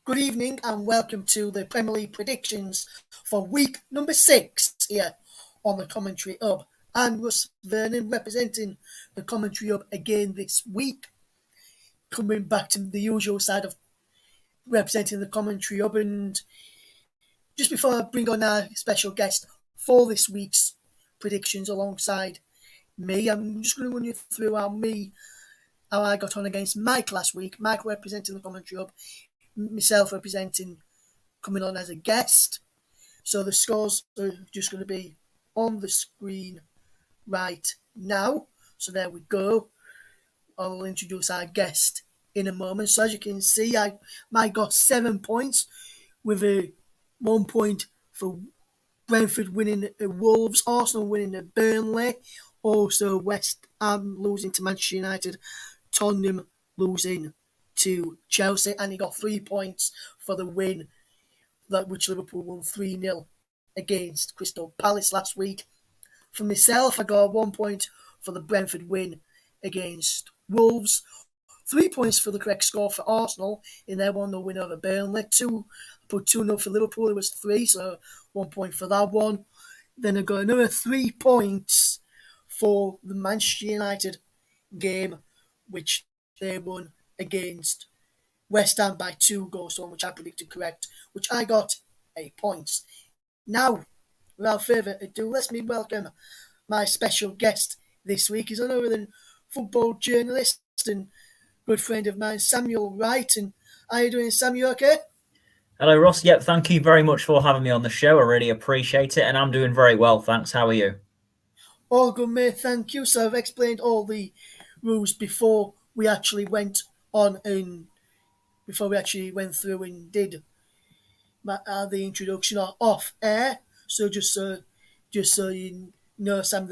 Good evening and welcome to the Premier League predictions for week number 6 here on the Commentary Hub. I'm Russ Vernon representing the Commentary Hub again this week, coming back to the usual side of representing the Commentary Hub. And just before I bring on our special guest for this week's predictions alongside me, I'm just going to run you through how I got on against Mike last week. Mike representing the Commentary Hub, myself coming on as a guest. So the scores are just going to be on the screen right now. So there we go. I'll introduce our guest in a moment. So as you can see, Mike got 7 points with a 1 point for Brentford winning at Wolves, Arsenal winning at Burnley, also West Ham losing to Manchester United, Tottenham losing to Chelsea, and he got 3 points for the win which Liverpool won 3-0 against Crystal Palace last week. For myself, I got 1 point for the Brentford win against Wolves, 3 points for the correct score for Arsenal in their 1-0 win over Burnley. I put 2-0 for Liverpool, it was 3, so 1 point for that one. Then I got another 3 points for the Manchester United game, which they won against West Ham by 2 goals to 1, which I predicted correct, which I got 8 points. Now, without further ado, let me welcome my special guest this week. He's none other than football journalist and good friend of mine, Samuel Wright. And how are you doing, Sam? You okay? Hello, Ross. Yep, thank you very much for having me on the show. I really appreciate it, and I'm doing very well, thanks. How are you? All good, mate. Thank you. So I've explained all the rules before we actually went on and before we actually went through and did the introduction off air. So just so you know, Sam,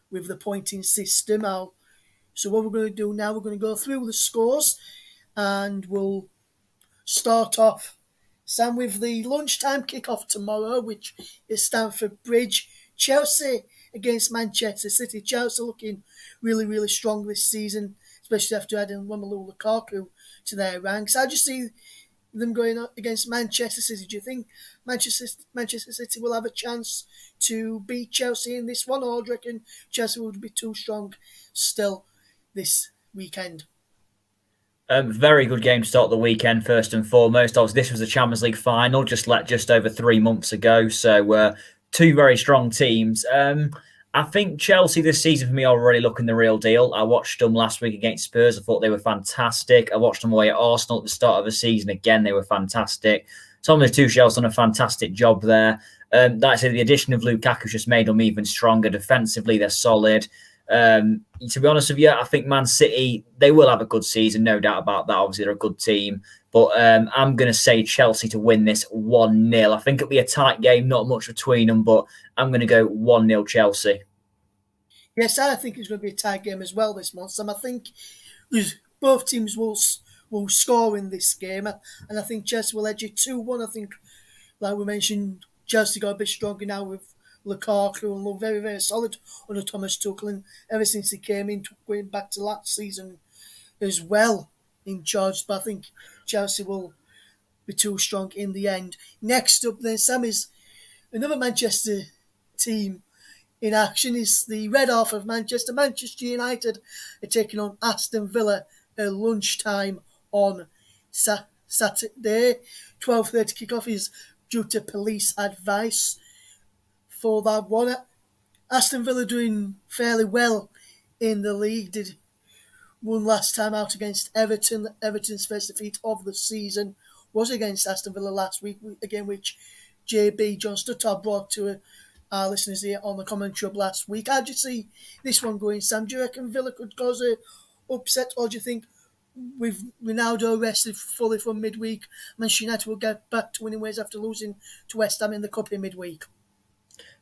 with the pointing system, so what we're going to do now, we're going to go through the scores, and we'll start off, Sam, with the lunchtime kickoff tomorrow, which is Stamford Bridge. Chelsea against Manchester City. Chelsea looking really, really strong this season, especially after adding Romelu Lukaku to their ranks. How do you see them going up against Manchester City? Do you think Manchester City will have a chance to beat Chelsea in this one, or do you reckon Chelsea will be too strong still this weekend? Very good game to start the weekend, first and foremost. Obviously, this was the Champions League final, just over 3 months ago. So, two very strong teams. I think Chelsea this season for me are really looking the real deal. I watched them last week against Spurs. I thought they were fantastic. I watched them away at Arsenal at the start of the season. Again, they were fantastic. Thomas Tuchel's done a fantastic job there. That's it. The addition of Lukaku's just made them even stronger. Defensively, they're solid. To be honest with you, I think Man City, they will have a good season, no doubt about that. Obviously, they're a good team. But I'm going to say Chelsea to win this 1-0. I think it'll be a tight game, not much between them, but I'm going to go 1-0 Chelsea. Yes, I think it's going to be a tight game as well this month. And I think both teams will score in this game. And I think Chelsea will edge it 2-1. I think, like we mentioned, Chelsea got a bit stronger now with Lukaku and look very, very solid under Thomas Tuchel. And ever since he came in, going back to last season as well in charge. But I think Chelsea will be too strong in the end. Next up then, Sam, is another Manchester team in action. Is the Red Half of Manchester. Manchester United are taking on Aston Villa at lunchtime on Saturday. 12:30 kickoff is due to police advice for that one. Aston Villa doing fairly well in the league. Did won last time out against Everton. Everton's first defeat of the season was against Aston Villa last week, again which JB John Stuttard brought to our listeners here on the Commentary Hub last week. How do you see this one going, Sam? Do you reckon Villa could cause a upset, or do you think with Ronaldo rested fully from midweek, Manchester United will get back to winning ways after losing to West Ham in the Cup in midweek?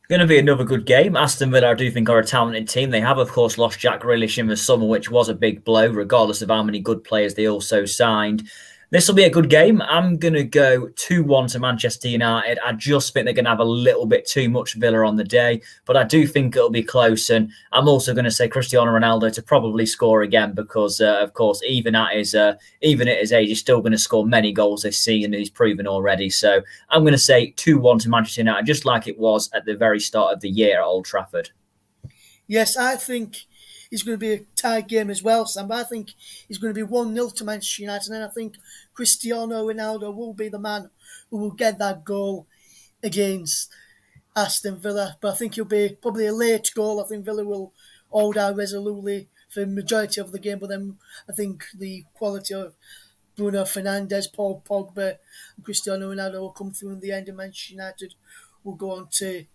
Going to be another good game. Aston Villa, I do think, are a talented team. They have, of course, lost Jack Grealish in the summer, which was a big blow, regardless of how many good players they also signed. This will be a good game. I'm going to go 2-1 to Manchester United. I just think they're going to have a little bit too much Villa on the day, but I do think it'll be close. And I'm also going to say Cristiano Ronaldo to probably score again because, of course, even at his age, he's still going to score many goals this season. He's proven already. So I'm going to say 2-1 to Manchester United, just like it was at the very start of the year at Old Trafford. Yes, I think it's going to be a tight game as well, Sam. But I think it's going to be 1-0 to Manchester United, and I think Cristiano Ronaldo will be the man who will get that goal against Aston Villa. But I think it'll be probably a late goal. I think Villa will hold out resolutely for the majority of the game, but then I think the quality of Bruno Fernandes, Paul Pogba, and Cristiano Ronaldo will come through in the end, and Manchester United will go on to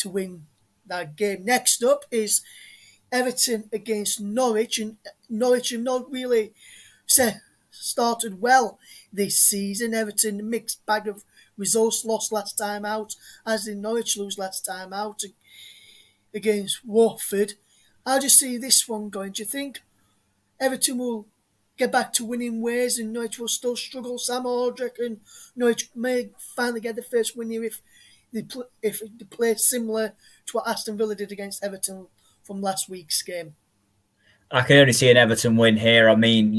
win that game. Next up is Everton against Norwich, and Norwich have not really started well this season. Everton, mixed bag of results, lost last time out, as did Norwich lose last time out against Watford. How do you see this one going? Do you think Everton will get back to winning ways and Norwich will still struggle, Sam? Or do you reckon Norwich may finally get the first win here if they play similar to what Aston Villa did against Everton from last week's game? I can only see an Everton win here. I mean,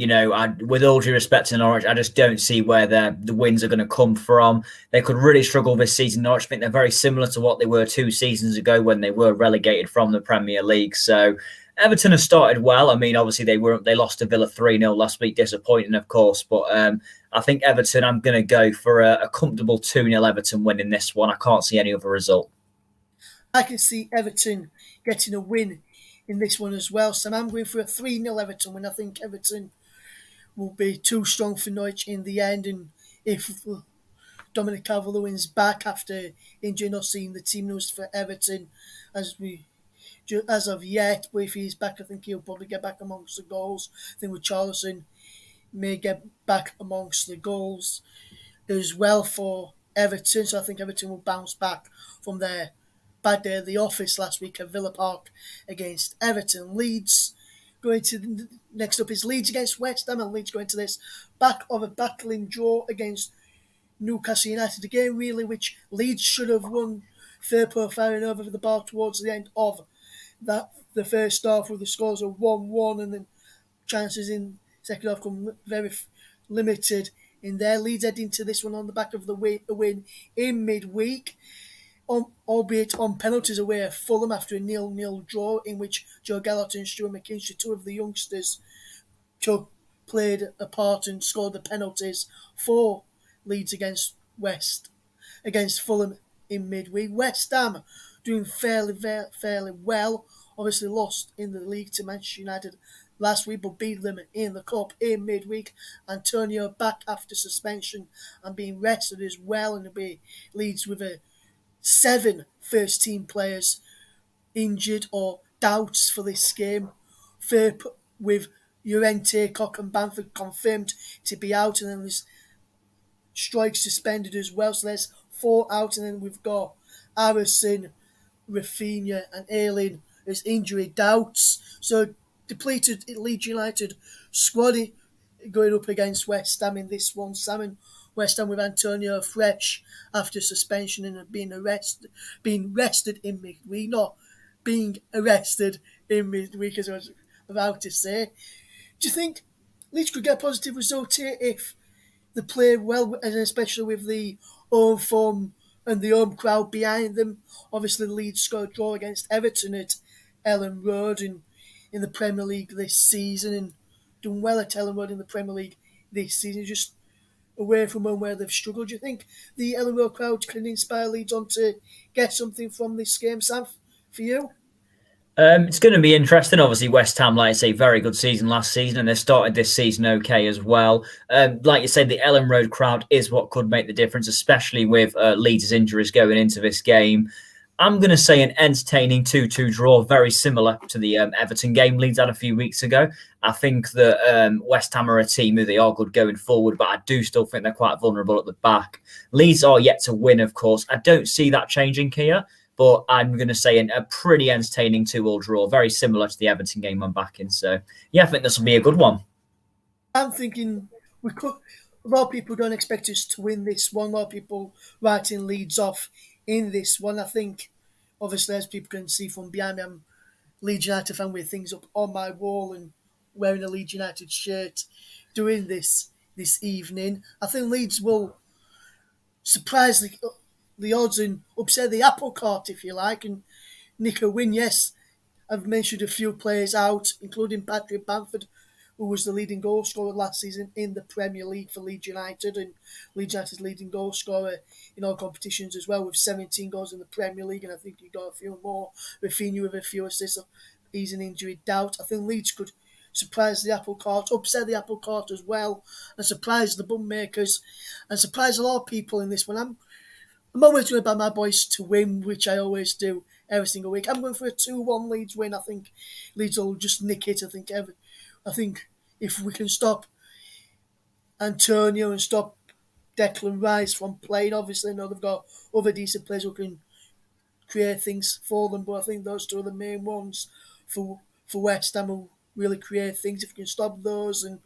with all due respect to Norwich, I just don't see where the wins are going to come from. They could really struggle this season. Norwich, I think they're very similar to what they were 2 seasons ago when they were relegated from the Premier League. So Everton have started well. I mean, obviously they lost to Villa 3-0 last week, disappointing, of course. But I think Everton, I'm going to go for a comfortable 2-0 Everton win in this one. I can't see any other result. I can see Everton getting a win in this one as well. So I'm going for a 3-0 Everton win. I think Everton will be too strong for Norwich in the end. And if Dominic Calvert-Lewin's back after injury, not seeing the team news for Everton as of yet, but if he's back, I think he'll probably get back amongst the goals. I think with Charlison may get back amongst the goals as well for Everton. So I think Everton will bounce back from their bad day at the office last week at Villa Park against Everton. Leeds going to next up is Leeds against West Ham, and Leeds going to this back of a battling draw against Newcastle United, a game really which Leeds should have won, Firpo firing over the bar towards the end of the first half with the scores of 1-1, and then chances in second half come very limited in their Leeds heading to this one on the back of the win in midweek, albeit on penalties away at Fulham after a 0-0 draw in which Joe Gallagher and Stuart McKinstry, two of the youngsters, played a part and scored the penalties for Leeds against Fulham in midweek. West Ham doing fairly well. Obviously lost in the league to Manchester United last week, but beat them in the cup in midweek. Antonio back after suspension and being rested as well, and it'll be Leeds with 7 first-team players injured or doubts for this game. With Llorente, Cock and Bamford confirmed to be out, and then there's Strike suspended as well. So there's 4 out, and then we've got Harrison, Rafinha and Ayling as injury doubts. So depleted Leeds United squad going up against West Ham in this one. Sam, West Ham with Antonio fresh after suspension and being rested in midweek, not being arrested in midweek as I was about to say. Do you think Leeds could get a positive result here if they play well, and especially with the home form and the home crowd behind them? Obviously, Leeds scored a draw against Everton at Ellen Road in the Premier League this season, and done well at Ellen Road in the Premier League this season, just away from home where they've struggled. Do you think the Ellen Road crowd can inspire Leeds on to get something from this game, Sam, for you? It's going to be interesting. Obviously, West Ham, like I say, very good season last season, and they started this season okay as well. Like you said, the Ellen Road crowd is what could make the difference, especially with Leeds' injuries going into this game. I'm going to say an entertaining 2-2 draw, very similar to the Everton game Leeds had a few weeks ago. I think that West Ham are a team who they are good going forward, but I do still think they're quite vulnerable at the back. Leeds are yet to win, of course. I don't see that changing here, but I'm going to say a pretty entertaining 2-2 draw, very similar to the Everton game I'm backing. So, yeah, I think this will be a good one. I'm thinking a lot of people don't expect us to win this one. A lot of people writing Leeds off in this one. I think, obviously, as people can see from behind me, I'm Leeds United fan with things up on my wall and wearing a Leeds United shirt doing this evening. I think Leeds will surprise the odds and upset the apple cart, if you like, and nick a win. Yes, I've mentioned a few players out, including Patrick Bamford, who was the leading goal scorer last season in the Premier League for Leeds United, and Leeds United's leading goal scorer in all competitions as well, with 17 goals in the Premier League, and I think he got a few more. Rafinha with a few assists. He's an injury doubt. I think Leeds could surprise the apple cart, upset the apple cart as well, and surprise the bum makers, and surprise a lot of people in this one. I'm always going to back my boys to win, which I always do every single week. I'm going for a 2-1 Leeds win. I think Leeds will just nick it. I think if we can stop Antonio and stop Declan Rice from playing, obviously, I know they've got other decent players who can create things for them, but I think those two are the main ones for West Ham who really create things. If we can stop those and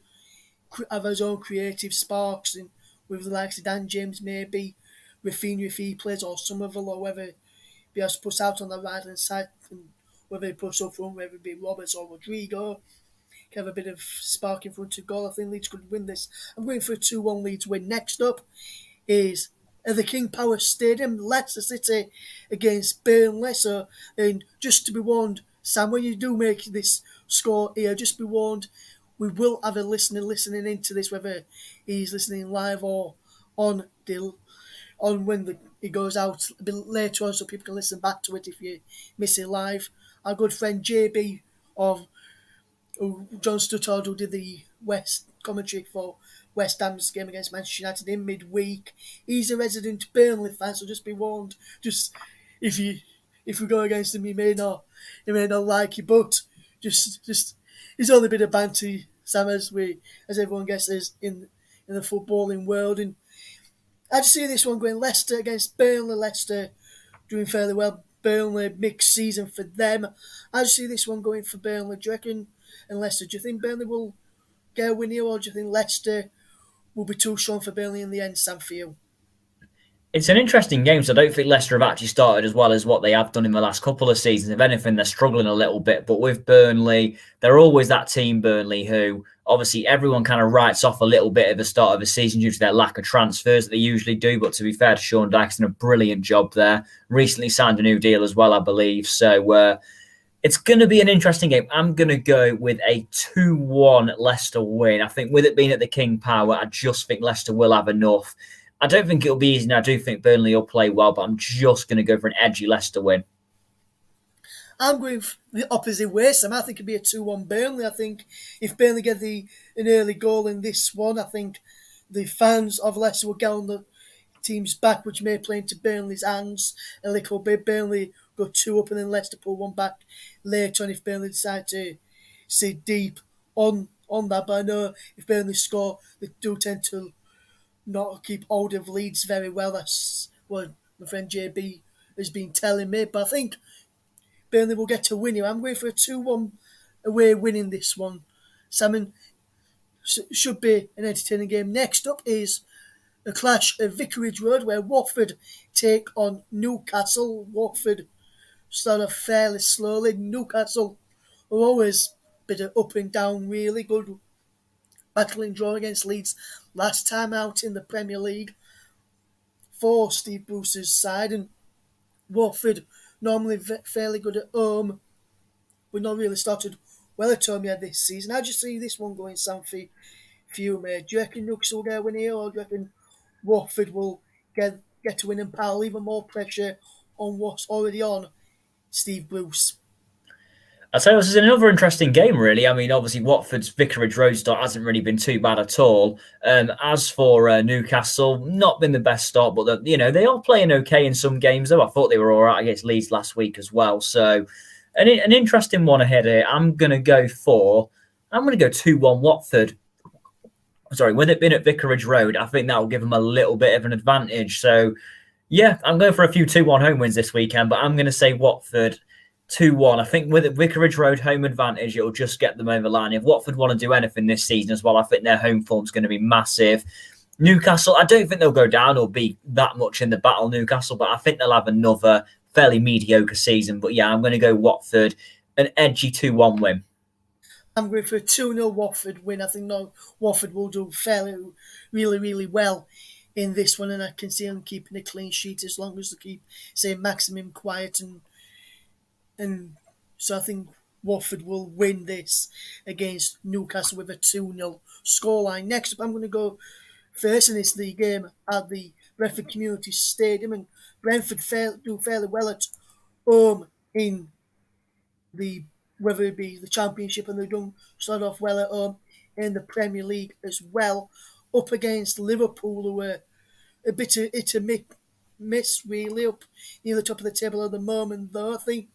have his own creative sparks, and with the likes of Dan James, maybe Rafinha if he plays, or Somerville, or whether he has put out on the right hand side, and whether he puts up front, whether it be Roberts or Rodrigo, can have a bit of spark in front of goal. I think Leeds could win this. I'm going for a 2-1 Leeds win. Next up is at the King Power Stadium, Leicester City against Burnley. So, and just to be warned, Sam, when you do make this score here, just be warned, we will have a listener listening into this, whether he's listening live or on when it goes out a bit later on, so people can listen back to it if you miss it live. Our good friend JB of John Stuttard, who did the West commentary for West Ham's game against Manchester United in midweek. He's a resident Burnley fan, so just be warned. Just if we go against him, he may not like you, but just he's only been a banter, Sam, as everyone guesses in the footballing world. And I just see this one going Leicester against Burnley. Leicester doing fairly well. Burnley, mixed season for them. I just see this one going for Burnley. Do you reckon? And Leicester, do you think Burnley will get a win here, or do you think Leicester will be too strong for Burnley in the end, Sam, for you? It's an interesting game, so I don't think Leicester have actually started as well as what they have done in the last couple of seasons. If anything, they're struggling a little bit. But with Burnley, they're always that team, Burnley, who obviously everyone kind of writes off a little bit at the start of the season due to their lack of transfers that they usually do. But to be fair to Sean Dyche's done a brilliant job there. Recently signed a new deal as well, I believe. So it's going to be an interesting game. I'm going to go with a 2-1 Leicester win. I think with it being at the King Power, I just think Leicester will have enough. I don't think it'll be easy, and I do think Burnley will play well, but I'm just going to go for an edgy Leicester win. I'm going for the opposite way, Sam. I think it'll be a 2-1 Burnley. I think if Burnley get an early goal in this one, I think the fans of Leicester will get on the team's back, which may play into Burnley's hands a little bit. Burnley go 2 up and then Leicester pull one back later on if Burnley decide to sit deep on that. But I know if Burnley score, they do tend to not keep hold of Leeds very well. That's what my friend JB has been telling me. But I think Burnley will get to win here. I'm going for a 2-1 away winning this one. Salmon should be an entertaining game. Next up is a clash at Vicarage Road where Watford take on Newcastle. Watford start off fairly slowly. Newcastle are always a bit of up and down, really good battling draw against Leeds last time out in the Premier League for Steve Bruce's side, and Watford normally fairly good at home, but not really started well at home yet this season. How do you see this one going, Sam, for you, mate? Do you reckon Newcastle will get a win here, or do you reckon Watford will get to win and pile even more pressure on what's already on Steve Bruce? I'd say this is another interesting game, really. I mean, obviously, Watford's Vicarage Road start hasn't really been too bad at all. As for Newcastle, not been the best start, but they are playing okay in some games, though. I thought they were all right against Leeds last week as well. So, an interesting one ahead here. I'm going to go 2-1 Watford. Sorry, with it being at Vicarage Road, I think that will give them a little bit of an advantage. So, yeah, I'm going for a few 2-1 home wins this weekend, but I'm going to say Watford 2-1. I think with Vicarage Road home advantage, it'll just get them over the line. If Watford want to do anything this season as well, I think their home form's going to be massive. Newcastle, I don't think they'll go down or be that much in the battle, Newcastle, but I think they'll have another fairly mediocre season. But yeah, I'm going to go Watford, an edgy 2-1 win. I'm going for a 2-0 Watford win. I think no, Watford will do fairly, really, really well in this one, and I can see them keeping a clean sheet as long as they keep, say, maximum quiet and so I think Watford will win this against Newcastle with a 2-0 scoreline. Next up, I'm going to go first, and it's the game at the Brentford Community Stadium, and Brentford do fairly well at home in the whether it be the Championship, and they don't start off well at home in the Premier League as well, up against Liverpool, who were a bit of it a miss really up near the top of the table at the moment though I think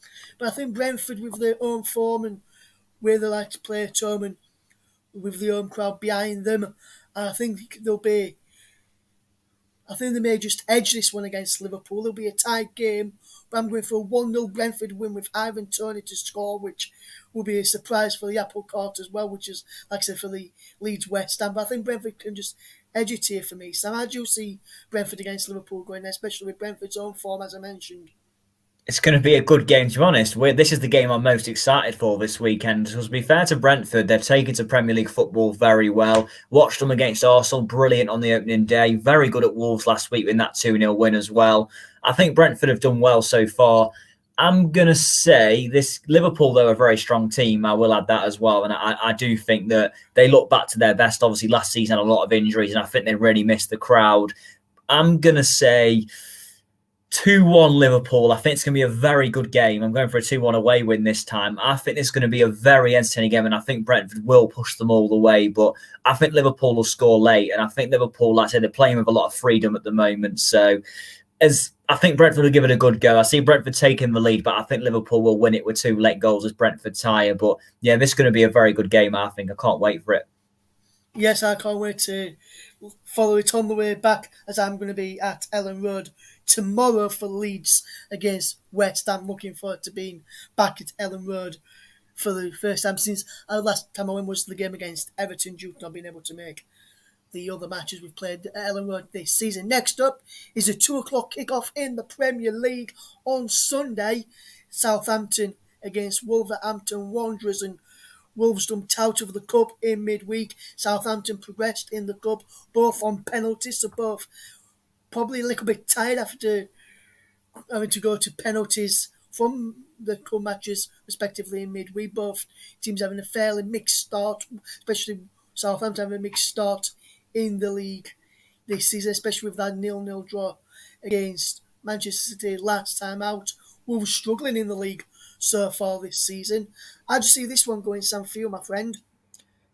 Brentford with their own form and where they like to play at home and with the home crowd behind them, I think they'll be I think they may just edge this one against Liverpool. It'll be a tight game, but I'm going for a 1-0 Brentford win with Ivan Toney to score, which will be a surprise for the apple cart as well, which is, like I said, for the Leeds West Ham. But I think Brentford can just edge it here for me. So I do see Brentford against Liverpool going there, especially with Brentford's own form, as I mentioned. It's going to be a good game, to be honest. This is the game I'm most excited for this weekend. Because to be fair to Brentford, they've taken to Premier League football very well. Watched them against Arsenal, brilliant on the opening day. Very good at Wolves last week in that 2-0 win as well. I think Brentford have done well so far. I'm going to say this Liverpool, though, are a very strong team. I will add that as well. And I do think that they look back to their best. Obviously, last season had a lot of injuries, and I think they really missed the crowd. I'm going to say 2-1 Liverpool. I think it's going to be a very good game. I'm going for a 2-1 away win this time. I think it's going to be a very entertaining game, and I think Brentford will push them all the way. But I think Liverpool will score late, and I think Liverpool, like I said, they're playing with a lot of freedom at the moment. So as I think Brentford will give it a good go. I see Brentford taking the lead, but I think Liverpool will win it with 2 late goals as Brentford tire. But yeah, this is going to be a very good game, I think. I can't wait for it. Yes, I can't wait to follow it on the way back as I'm going to be at Ellen Road tomorrow for Leeds against West Ham. Looking forward to being back at Ellen Road for the first time since last time I went was the game against Everton due to not being able to make the other matches we've played at Ellen Road this season. Next up is a 2 o'clock kickoff in the Premier League on Sunday. Southampton against Wolverhampton Wanderers, and Wolves dumped out of the cup in midweek. Southampton progressed in the cup, both on penalties, so both probably a little bit tired after having to go to penalties from the cup matches, respectively, in midweek. Both teams having a fairly mixed start, especially Southampton having a mixed start in the league this season, especially with that 0-0 draw against Manchester City last time out. Wolves struggling in the league so far this season. How do you see this one going, Sam, for you, my friend?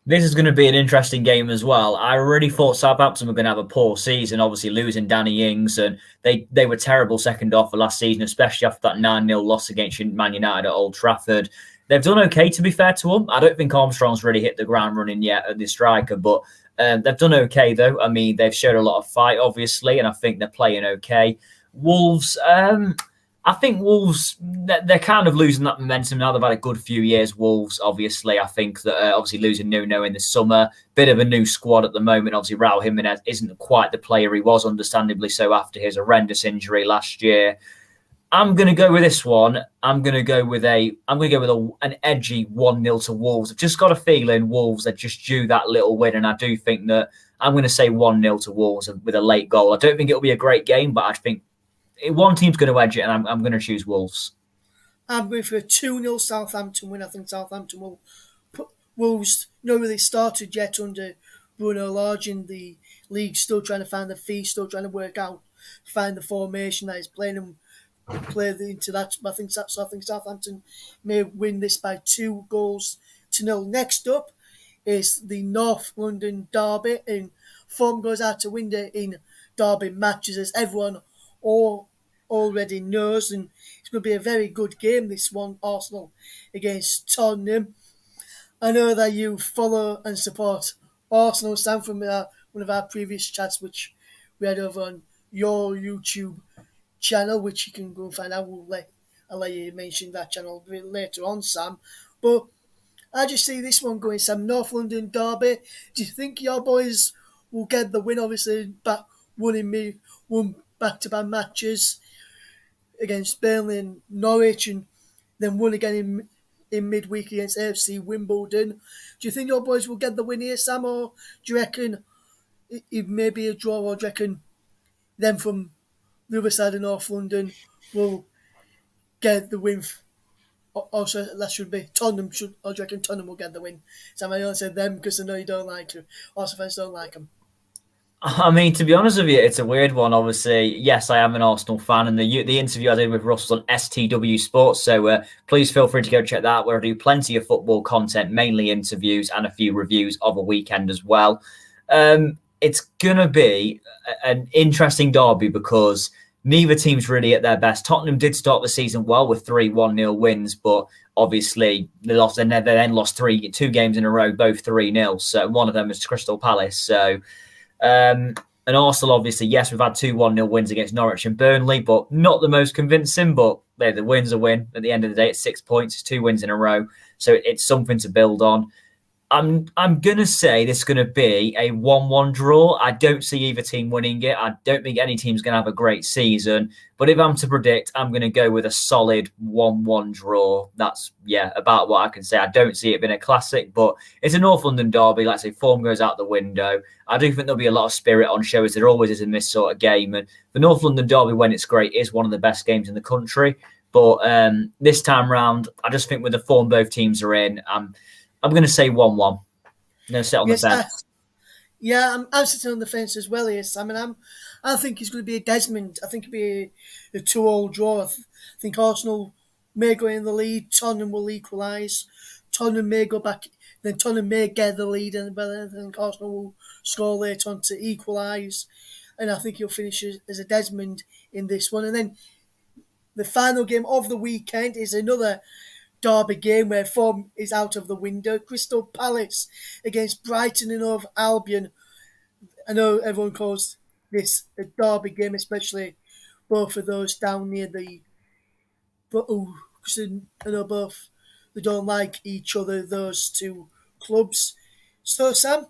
This is going to be an interesting game as well. I really thought Southampton were going to have a poor season, obviously losing Danny Ings, and they were terrible second half of last season, especially after that 9-0 loss against Man United at Old Trafford. They've done okay, to be fair to them. I don't think Armstrong's really hit the ground running yet at the striker, but they've done okay, though. I mean, they've showed a lot of fight, obviously, and I think they're playing okay. Wolves, I think Wolves, they're kind of losing that momentum now. They've had a good few years, Wolves, obviously. I think that obviously losing Nuno in the summer, bit of a new squad at the moment. Obviously, Raul Jimenez isn't quite the player he was, understandably so, after his horrendous injury last year. I'm going to go with this one. I'm going to go with an edgy 1-0 to Wolves. I've just got a feeling Wolves are just due that little win, and I do think that I'm going to say 1-0 to Wolves with a late goal. I don't think it'll be a great game, but I think one team's going to edge it, and I'm going to choose Wolves. I'm going for a 2-0 Southampton win. I think Southampton will put Wolves not really started yet under Bruno Lage in the league, still trying to find the feet, still trying to work out, find the formation that is playing them play into that. But I think Southampton may win this by 2-0. Next up is the North London derby, and form goes out to window in derby matches, as everyone all already knows, and it's going to be a very good game, this one, Arsenal against Tottenham. I know that you follow and support Arsenal, Sam, from one of our previous chats, which we had over on your YouTube channel, which you can go and find out. I'll let you mention that channel a bit later on, Sam. But I just see this one going, Sam. North London derby. Do you think your boys will get the win. Obviously, won back-to-back matches against Burnley and Norwich, and then won again in midweek against AFC Wimbledon. Do you think your boys will get the win here, Sam, or do you reckon it may be a draw, or do you reckon them from the other side of North London will get the win? Also, that should be Tottenham. Or do you reckon Tottenham will get the win? Sam, I only said them because I know you don't like them. Arsenal fans don't like them. I mean, to be honest with you, it's a weird one. Obviously, yes, I am an Arsenal fan, and the interview I did with Russ was on STW Sports. So please feel free to go check that out. Where I do plenty of football content, mainly interviews and a few reviews of a weekend as well. It's gonna be an interesting derby because neither team's really at their best. Tottenham did start the season well with 3-1-0 wins, but obviously they lost. They then lost two games in a row, both 3-0. So one of them was Crystal Palace. So. And Arsenal, obviously, yes, we've had 2-1-0 wins against Norwich and Burnley, but not the most convincing. But the win's a win. At the end of the day, it's 6 points, it's 2 wins in a row. So it's something to build on. I'm gonna say this is gonna be a 1-1 draw. I don't see either team winning it. I don't think any team's gonna have a great season. But if I'm to predict, I'm gonna go with a solid 1-1 draw. That's about what I can say. I don't see it being a classic, but it's a North London derby. Like I say, form goes out the window. I do think there'll be a lot of spirit on show, as there always is in this sort of game. And the North London derby, when it's great, is one of the best games in the country. But this time round, I just think with the form both teams are in, I'm going to say 1-1. I'm going to sit on the fence. I'm sitting on the fence as well here, Sam. And I think it's going to be a Desmond. I think it'll be a 2-2 draw. I think Arsenal may go in the lead. Tottenham will equalise. Tottenham may go back. Then Tottenham may get the lead, and I think Arsenal will score later on to equalise. And I think he'll finish as a Desmond in this one. And then the final game of the weekend is another derby game where form is out of the window. Crystal Palace against Brighton and Hove Albion. I know everyone calls this a derby game, especially both of those down near the. But I know both they don't like each other, those two clubs. So Sam,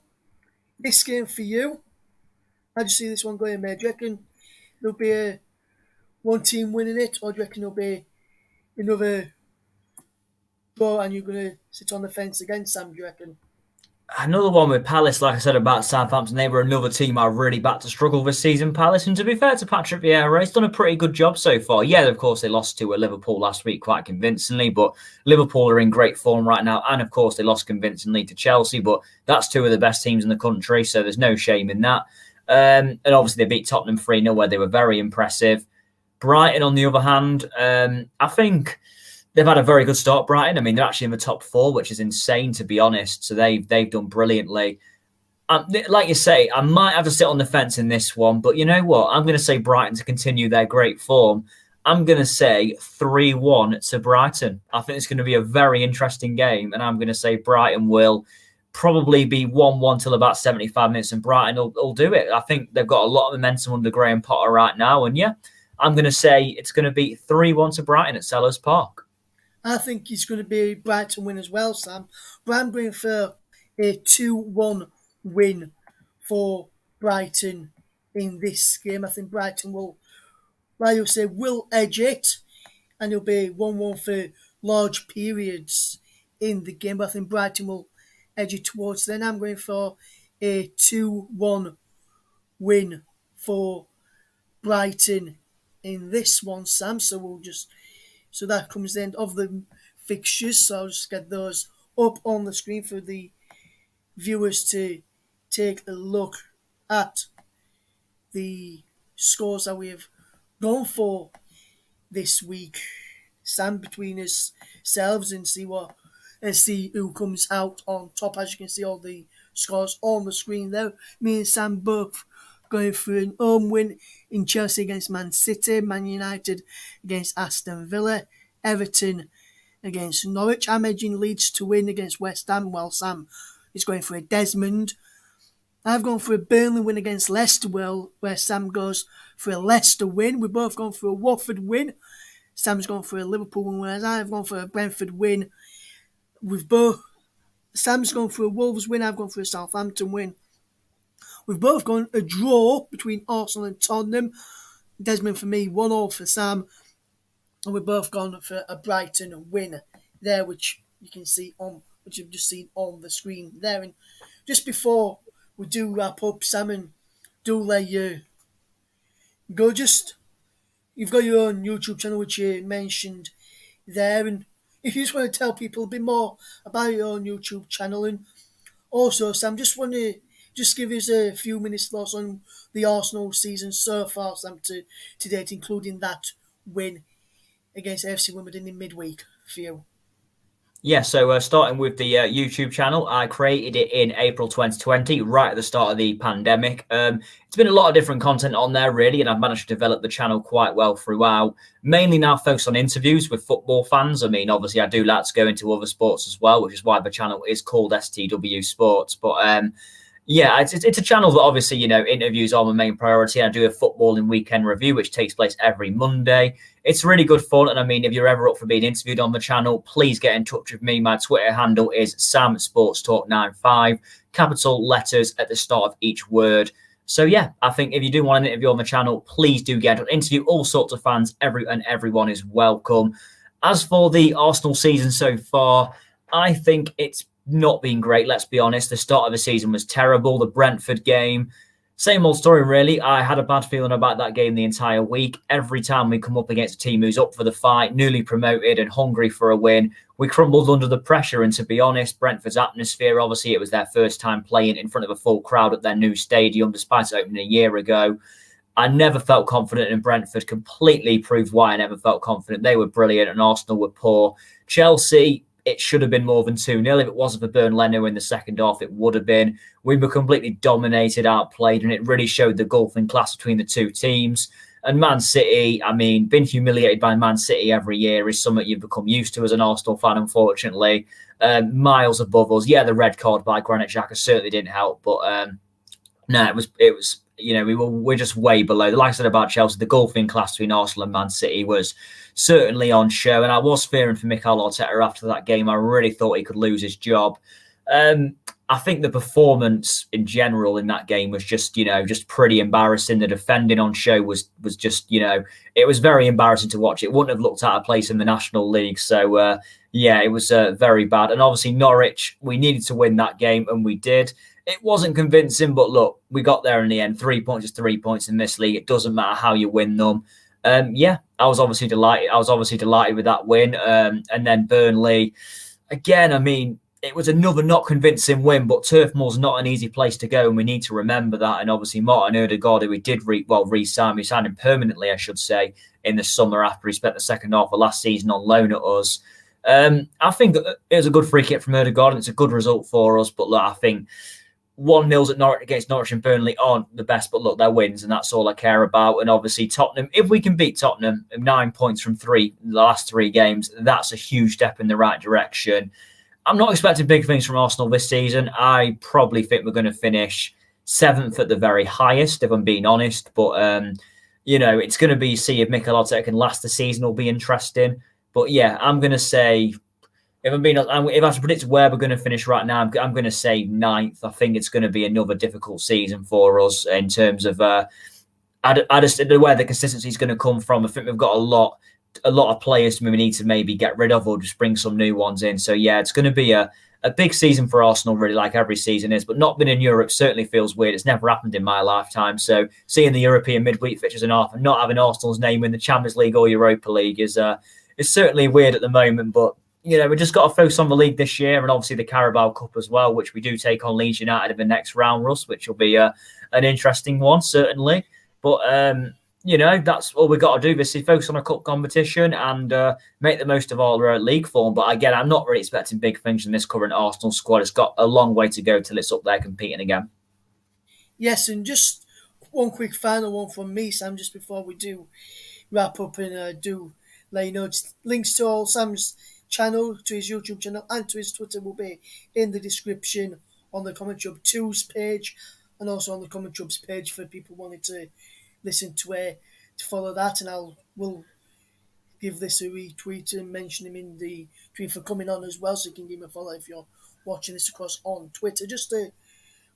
this game for you. How do you see this one going, mate? Do you reckon there'll be one team winning it, or do you reckon there'll be another draw and you're going to sit on the fence again, Sam, do you reckon? Another one with Palace, like I said about Southampton, they were another team I really backed to struggle this season, Palace. And to be fair to Patrick Vieira, he's done a pretty good job so far. Yeah, of course, they lost to Liverpool last week quite convincingly, but Liverpool are in great form right now. And of course, they lost convincingly to Chelsea, but that's two of the best teams in the country, so there's no shame in that. And obviously, they beat Tottenham 3-0, where they were very impressive. Brighton, on the other hand, I think they've had a very good start, Brighton. I mean, they're actually in the top 4, which is insane, to be honest. So they've done brilliantly. Like you say, I might have to sit on the fence in this one, but you know what? I'm going to say Brighton to continue their great form. I'm going to say 3-1 to Brighton. I think it's going to be a very interesting game, and I'm going to say Brighton will probably be 1-1 till about 75 minutes, and Brighton will do it. I think they've got a lot of momentum under Graham Potter right now, and I'm going to say it's going to be 3-1 to Brighton at Selhurst Park. I think it's going to be Brighton win as well, Sam. But I'm going for a 2-1 win for Brighton in this game. I think Brighton will, like you say, will edge it, and it'll be 1-1 for large periods in the game. But I think Brighton will edge it towards then. I'm going for a 2-1 win for Brighton in this one, Sam. So that comes the end of the fixtures. So I'll just get those up on the screen for the viewers to take a look at the scores that we have gone for this week, Sam, between ourselves, and see who comes out on top. As you can see, all the scores on the screen there. Me and Sam both going through an home win in Chelsea against Man City, Man United against Aston Villa, Everton against Norwich. I'm edging Leeds to win against West Ham, while Sam is going for a Desmond. I've gone for a Burnley win against Leicester, where Sam goes for a Leicester win. We've both gone for a Watford win. Sam's gone for a Liverpool win, whereas I've gone for a Brentford win. Sam's gone for a Wolves win, I've gone for a Southampton win, We've both gone a draw between Arsenal and Tottenham. Desmond for me, 1-1 for Sam. And we've both gone for a Brighton win there, which you can see on, which you've just seen on the screen there. And just before we do wrap up, Sam, and do let you go, you've got your own YouTube channel, which you mentioned there. And if you just want to tell people a bit more about your own YouTube channel, and also, Sam, just want to just give us a few minutes thoughts on the Arsenal season so far, Sam, to date, including that win against FC Wimbledon in midweek for you. Yeah, so starting with the YouTube channel, I created it in April 2020, right at the start of the pandemic. It's been a lot of different content on there, really, and I've managed to develop the channel quite well throughout. Mainly now focused on interviews with football fans. I mean, obviously, I do like to go into other sports as well, which is why the channel is called STW Sports. But yeah, it's a channel that obviously, interviews are my main priority. I do a footballing weekend review, which takes place every Monday. It's really good fun. And I mean, if you're ever up for being interviewed on the channel, please get in touch with me. My Twitter handle is SamSportsTalk95, capital letters at the start of each word. So yeah, I think if you do want an interview on the channel, please do get an interview. All sorts of fans, everyone is welcome. As for the Arsenal season so far, I think it's not been great, let's be honest. The start of the season was terrible. The Brentford game, same old story, really. I had a bad feeling about that game the entire week. Every time we come up against a team who's up for the fight, newly promoted and hungry for a win, we crumbled under the pressure. And to be honest, Brentford's atmosphere, obviously it was their first time playing in front of a full crowd at their new stadium, despite it opening a year ago. I never felt confident in Brentford. Completely proved why I never felt confident. They were brilliant and Arsenal were poor. Chelsea, it should have been more than 2-0. If it wasn't for Burnley in the second half, it would have been. We were completely dominated, outplayed, and it really showed the gulf in class between the two teams. And Man City, I mean, being humiliated by Man City every year is something you've become used to as an Arsenal fan, unfortunately. Miles above us. Yeah, the red card by Granit Xhaka certainly didn't help, but no, it was. We're just way below. Like I said about Chelsea, the golfing class between Arsenal and Man City was certainly on show. And I was fearing for Mikel Arteta after that game. I really thought he could lose his job. I think the performance in general in that game was just pretty embarrassing. The defending on show was just, it was very embarrassing to watch. It wouldn't have looked out of place in the National League. So, yeah, it was very bad. And obviously Norwich, we needed to win that game and we did. It wasn't convincing, but look, we got there in the end. 3 points is 3 points in this league. It doesn't matter how you win them. Yeah, I was obviously delighted. I was obviously delighted with that win. And then Burnley, again, I mean, it was another not convincing win, but Turf Moor's not an easy place to go, and we need to remember that. And obviously, Martin Odegaard, who we did re-sign, we signed him permanently, I should say, in the summer after he spent the second half of last season on loan at us. I think it was a good free kick from Odegaard, and it's a good result for us. But look, I think 1-0 at Norwich against Norwich and Burnley aren't the best, but look, they're wins, and that's all I care about. And obviously, Tottenham, if we can beat Tottenham, 9 points from the last 3 games, that's a huge step in the right direction. I'm not expecting big things from Arsenal this season. I probably think we're going to finish 7th at the very highest, if I'm being honest. But, it's going to be, see if Mikel Arteta can last the season will be interesting. But yeah, I'm going to say, if I have to predict where we're going to finish right now, I'm going to say 9th. I think it's going to be another difficult season for us in terms of I just where the consistency is going to come from. I think we've got a lot of players we need to maybe get rid of or just bring some new ones in. So yeah, it's going to be a big season for Arsenal, really, like every season is. But not being in Europe certainly feels weird. It's never happened in my lifetime. So seeing the European midweek fixtures and not having Arsenal's name in the Champions League or Europa League is certainly weird at the moment. But we just got to focus on the league this year and obviously the Carabao Cup as well, which we do take on Leeds United in the next round, Russ, which will be an interesting one, certainly. But that's all we've got to do this is focus on a cup competition and make the most of our league form. But again, I'm not really expecting big things from this current Arsenal squad. It's got a long way to go till it's up there competing again. Yes, and just one quick final one from me, Sam, just before we do wrap up and do let you know, links to all Sam's channel, to his YouTube channel and to his Twitter will be in the description on the CommentHub 2's page and also on the CommentHub's page for people wanting to listen to follow that, and will give this a retweet and mention him in the tweet for coming on as well, so you can give him a follow if you're watching this across on Twitter. Just a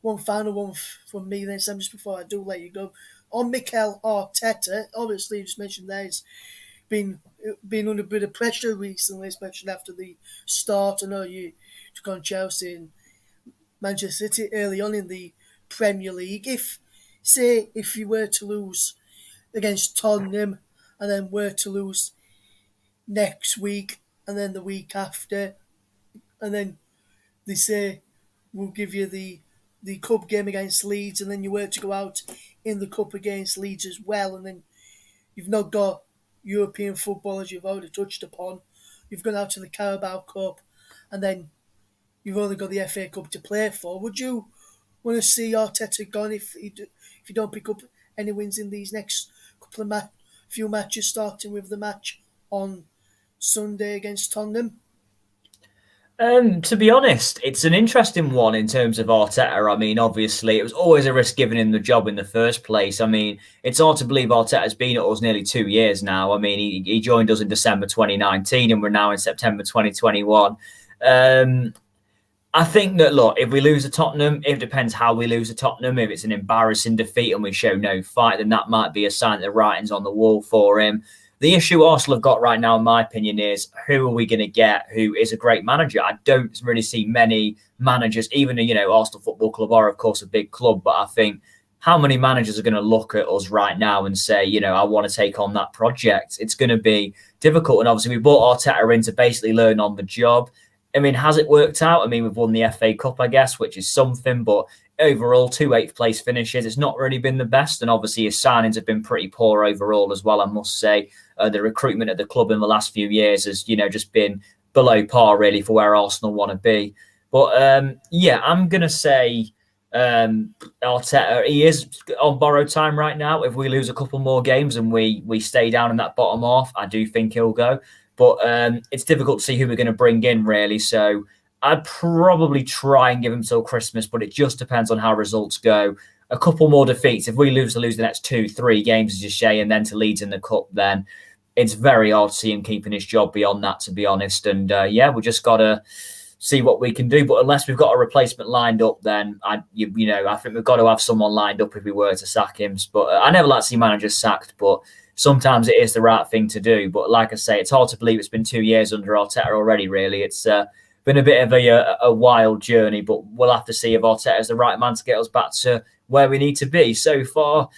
one final one from me then, Sam, just before I do let you go. On Mikel Arteta, obviously, you just mentioned there, he's been under a bit of pressure recently, especially after the start. I know you took on Chelsea and Manchester City early on in the Premier League. If you were to lose against Tottenham and then were to lose next week and then the week after, and then they say we'll give you the cup game against Leeds, and then you were to go out in the cup against Leeds as well, and then you've not got European football as you've already touched upon. You've gone out to the Carabao Cup, and then you've only got the FA Cup to play for. Would you want to see Arteta gone if you don't pick up any wins in these next couple of few matches, starting with the match on Sunday against Tottenham? To be honest, it's an interesting one in terms of Arteta. I mean, obviously, it was always a risk giving him the job in the first place. I mean, it's hard to believe Arteta's been at us nearly 2 years now. I mean, he joined us in December 2019 and we're now in September 2021. I think that, look, if we lose to Tottenham, it depends how we lose to Tottenham. If it's an embarrassing defeat and we show no fight, then that might be a sign that the writing's on the wall for him. The issue Arsenal have got right now, in my opinion, is who are we going to get who is a great manager? I don't really see many managers, even, Arsenal Football Club are, of course, a big club, but I think how many managers are going to look at us right now and say, I want to take on that project? It's going to be difficult. And obviously, we brought Arteta in to basically learn on the job. I mean, has it worked out? I mean, we've won the FA Cup, I guess, which is something, but overall, 2 eighth-place finishes. It's not really been the best, and obviously his signings have been pretty poor overall as well, I must say. The recruitment at the club in the last few years has, just been below par, really, for where Arsenal want to be. But, I'm going to say Arteta, he is on borrowed time right now. If we lose a couple more games and we stay down in that bottom half, I do think he'll go. But it's difficult to see who we're going to bring in, really. So I'd probably try and give him till Christmas, but it just depends on how results go. A couple more defeats. If we lose the next 2-3 games, as you say, and then to Leeds in the Cup, then it's very hard to see him keeping his job beyond that, to be honest. And we just got to see what we can do. But unless we've got a replacement lined up, then I think we've got to have someone lined up if we were to sack him. But I never like to see managers sacked, but sometimes it is the right thing to do. But like I say, it's hard to believe it's been 2 years under Arteta already, really. It's been a bit of a wild journey, but we'll have to see if Arteta is the right man to get us back to where we need to be. So far,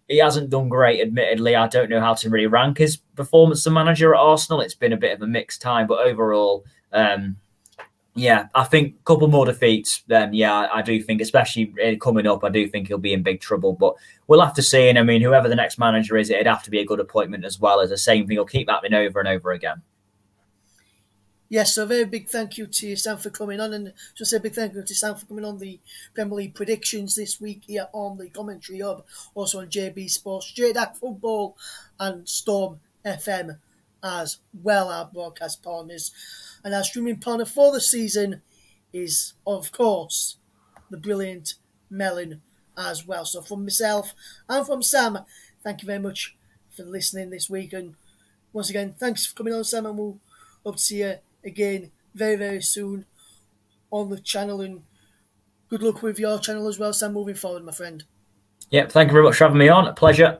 he hasn't done great, admittedly. I don't know how to really rank his performance as manager at Arsenal. It's been a bit of a mixed time, but overall, I think a couple more defeats, then, I do think, especially coming up, I do think he'll be in big trouble. But we'll have to see. And I mean, whoever the next manager is, it'd have to be a good appointment as well. As the same thing will keep happening over and over again. Yes, so a very big thank you to Sam for coming on, and just a big thank you to Sam for coming on the Premier League predictions this week here on the Commentary Hub, also on JB Sports, J-DAC Football, and Storm FM as well, our broadcast partners. And our streaming partner for the season is, of course, the brilliant Melon as well. So from myself and from Sam, thank you very much for listening this week. And once again, thanks for coming on, Sam, and we'll hope to see you again very, very soon on the channel. And good luck with your channel as well, Sam, moving forward, my friend. Thank you very much for having me on. A pleasure.